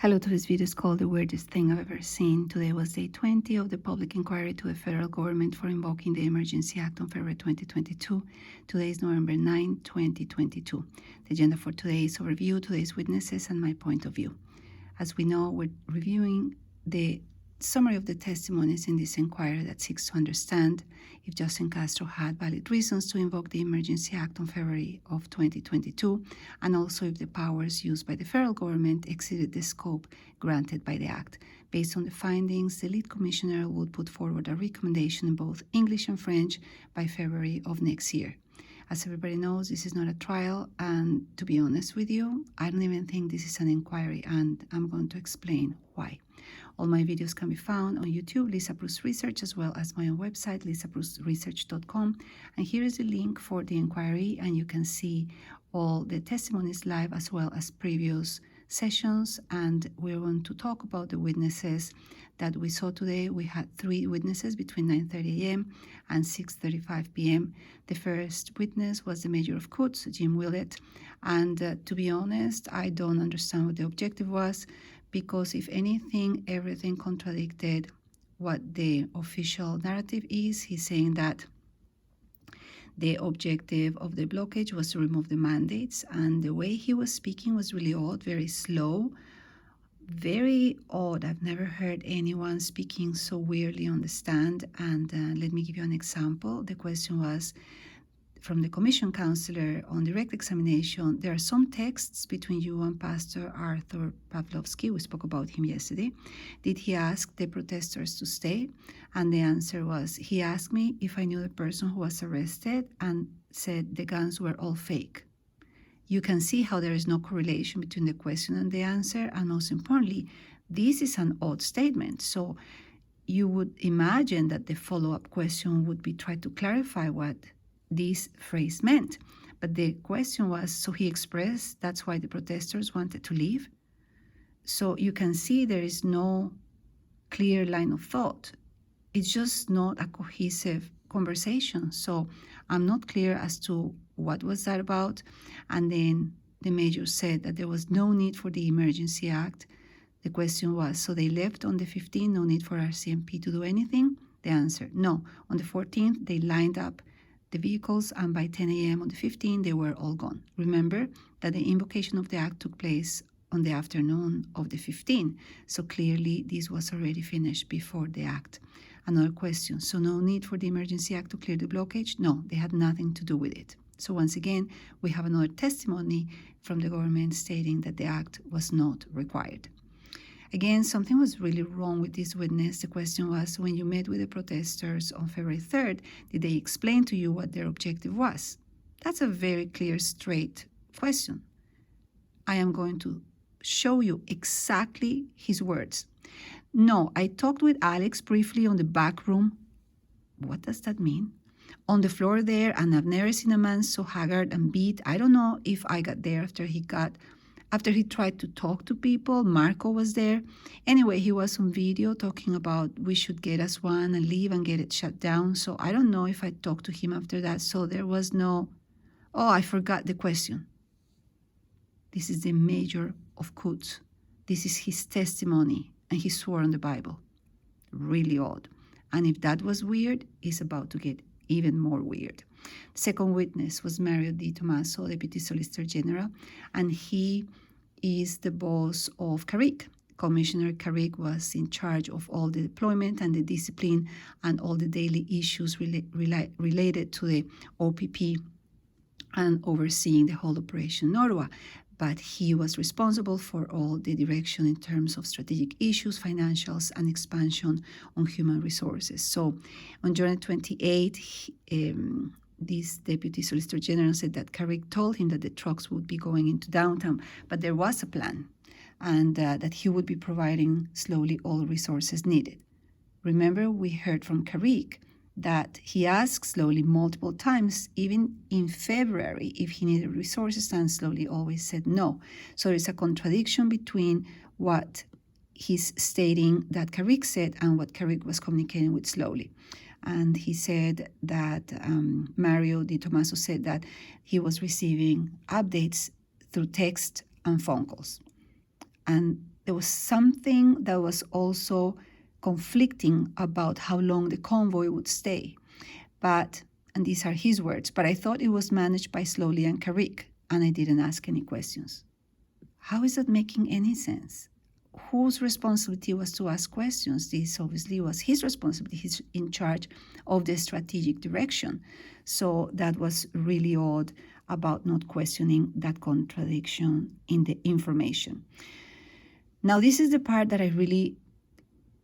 Hello, today's video is called The Weirdest Thing I've Ever Seen. Today was day 20 of the public inquiry to the federal government for invoking the Emergency Act on February 2022. Today is November 9, 2022. The agenda for today is overview, today's witnesses, and my point of view. As we know, we're reviewing the summary of the testimonies in this inquiry that seeks to understand if Justin Castro had valid reasons to invoke the Emergency Act on February of 2022, and also if the powers used by the federal government exceeded the scope granted by the Act. Based on the findings, the lead commissioner would put forward a recommendation in both English and French by February of next year. As everybody knows, this is not a trial, and to be honest with you, I don't even think this is an inquiry, and I'm going to explain why. All my videos can be found on YouTube, Lisa Bruce Research, as well as my own website, lisabruceresearch.com. And here is the link for the inquiry, and you can see all the testimonies live as well as previous sessions. And we're going to talk about the witnesses that we saw today. We had 3 witnesses between 9:30 a.m. and 6:35 p.m. The first witness was the mayor of Coutts, Jim Willett. And to be honest, I don't understand what the objective was, because if anything, everything contradicted what the official narrative is. He's saying that the objective of the blockage was to remove the mandates, and the way he was speaking was really odd, very slow, very odd. I've never heard anyone speaking so weirdly on the stand. And let me give you an example. The question was from the commission counselor on direct examination: there are some texts between you and Pastor Arthur Pawlowski. We spoke about him yesterday. Did he ask the protesters to stay? And the answer was, he asked me if I knew the person who was arrested and said the guns were all fake. You can see how there is no correlation between the question and the answer, and most importantly, this is an odd statement. So you would imagine that the follow-up question would be try to clarify what this phrase meant. But the question was, so he expressed that's why the protesters wanted to leave? So you can see there is no clear line of thought. It's just not a cohesive conversation. So I'm not clear as to what was that about. And then the mayor said that there was no need for the Emergency Act. The question was, so they left on the 15th, no need for RCMP to do anything? The answer, no. On the 14th, they lined up the vehicles, and by 10 a.m. on the 15th, they were all gone. Remember that the invocation of the act took place on the afternoon of the 15th, so clearly this was already finished before the act. Another question, so no need for the Emergency Act to clear the blockage? No, they had nothing to do with it. So once again, we have another testimony from the government stating that the act was not required. Again, something was really wrong with this witness. The question was, when you met with the protesters on February 3rd, did they explain to you what their objective was? That's a very clear, straight question. I am going to show you exactly his words. No, I talked with Alex briefly on the back room. What does that mean? On the floor there, and I've never seen a man so haggard and beat. I don't know if I got there after he tried to talk to people. Marco was there. Anyway, he was on video talking about we should get us one and leave and get it shut down. So I don't know if I talked to him after that. So there was no, oh, I forgot the question. This is the mayor of Coutts. This is his testimony, and he swore on the Bible. Really odd. And if that was weird, it's about to get even more weird. The second witness was Mario Di Tommaso, Deputy Solicitor General, and he is the boss of Carrick. Commissioner Carrick was in charge of all the deployment and the discipline and all the daily issues related to the OPP and overseeing the whole Operation Norwa. But he was responsible for all the direction in terms of strategic issues, financials, and expansion on human resources. So on January 28, this Deputy Solicitor General said that Carrick told him that the trucks would be going into downtown, but there was a plan, and that he would be providing slowly all resources needed. Remember, we heard from Carrick that he asked slowly multiple times, even in February, if he needed resources, and slowly always said no. So there's a contradiction between what he's stating that Carrick said and what Carrick was communicating with slowly. And he said that Mario Di Tommaso said that he was receiving updates through text and phone calls. And there was something that was also conflicting about how long the convoy would stay. But, and these are his words, but I thought it was managed by Slowly and Carrick, and I didn't ask any questions. How is that making any sense? Whose responsibility was to ask questions? This obviously was his responsibility. He's in charge of the strategic direction. So that was really odd about not questioning that contradiction in the information. Now, this is the part that I really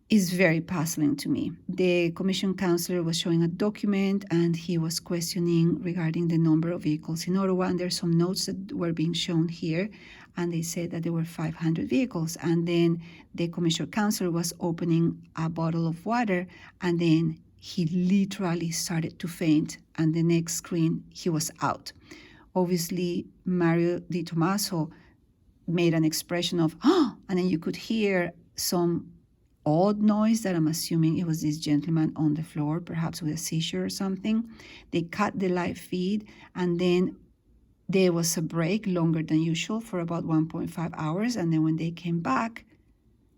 is very puzzling to me. The commission councillor was showing a document and he was questioning regarding the number of vehicles in Ottawa, and there's some notes that were being shown here, and they said that there were 500 vehicles. And then the commission councillor was opening a bottle of water, and then he literally started to faint, and the next screen he was out. Obviously, Mario Di Tommaso made an expression of, oh, and then you could hear some odd noise that I'm assuming it was this gentleman on the floor, perhaps with a seizure or something. They cut the live feed, and then there was a break longer than usual for about 1.5 hours. And then when they came back,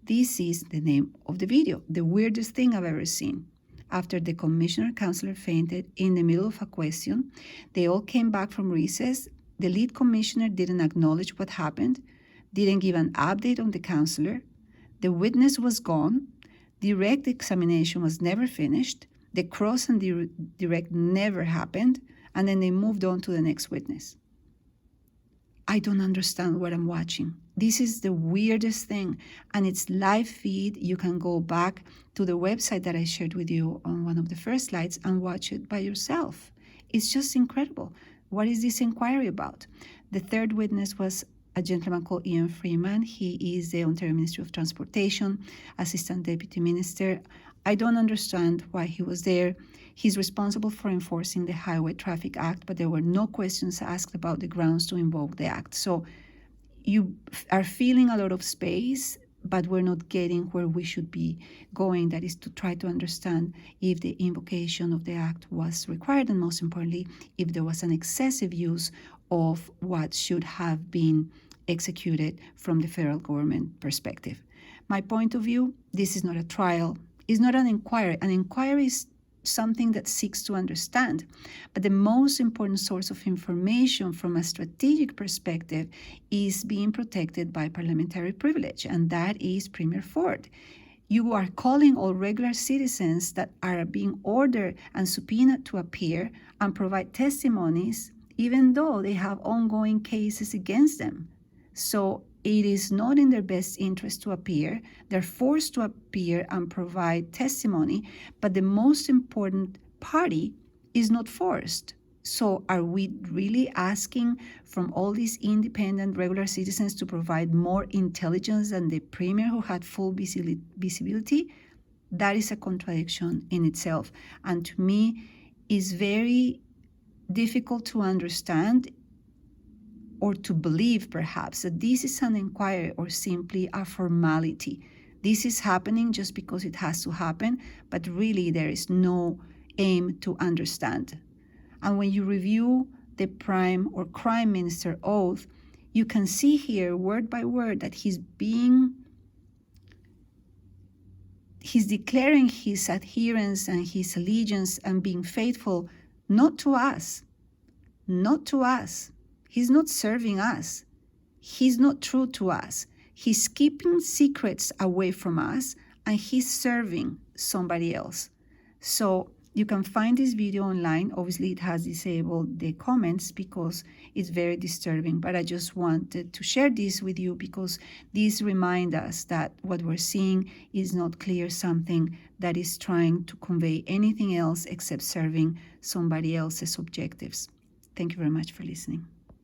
this is the name of the video, the weirdest thing I've ever seen. After the commissioner councillor fainted in the middle of a question, they all came back from recess. The lead commissioner didn't acknowledge what happened, didn't give an update on the councillor. The witness was gone. Direct examination was never finished. The cross and direct never happened. And then they moved on to the next witness. I don't understand what I'm watching. This is the weirdest thing. And it's live feed. You can go back to the website that I shared with you on one of the first slides and watch it by yourself. It's just incredible. What is this inquiry about? The third witness was a gentleman called Ian Freeman. He is the Ontario Ministry of Transportation, Assistant Deputy Minister. I don't understand why he was there. He's responsible for enforcing the Highway Traffic Act, but there were no questions asked about the grounds to invoke the act. So you are filling a lot of space, but we're not getting where we should be going. That is to try to understand if the invocation of the act was required, and most importantly, if there was an excessive use of what should have been executed from the federal government perspective. My point of view, this is not a trial, it's not an inquiry. An inquiry is something that seeks to understand, but the most important source of information from a strategic perspective is being protected by parliamentary privilege, and that is Premier Ford. You are calling all regular citizens that are being ordered and subpoenaed to appear and provide testimonies, even though they have ongoing cases against them. So it is not in their best interest to appear. They're forced to appear and provide testimony, but the most important party is not forced. So are we really asking from all these independent regular citizens to provide more intelligence than the premier who had full visibility? That is a contradiction in itself. And to me, is very difficult to understand or to believe, perhaps, that this is an inquiry or simply a formality. This is happening just because it has to happen, but really there is no aim to understand. And when you review the Prime or Crime Minister oath, you can see here word by word that he's declaring his adherence and his allegiance and being faithful not to us. He's not serving us. He's not true to us. He's keeping secrets away from us, and he's serving somebody else. So you can find this video online. Obviously, it has disabled the comments because it's very disturbing, but I just wanted to share this with you because these remind us that what we're seeing is not clear something that is trying to convey anything else except serving somebody else's objectives. Thank you very much for listening.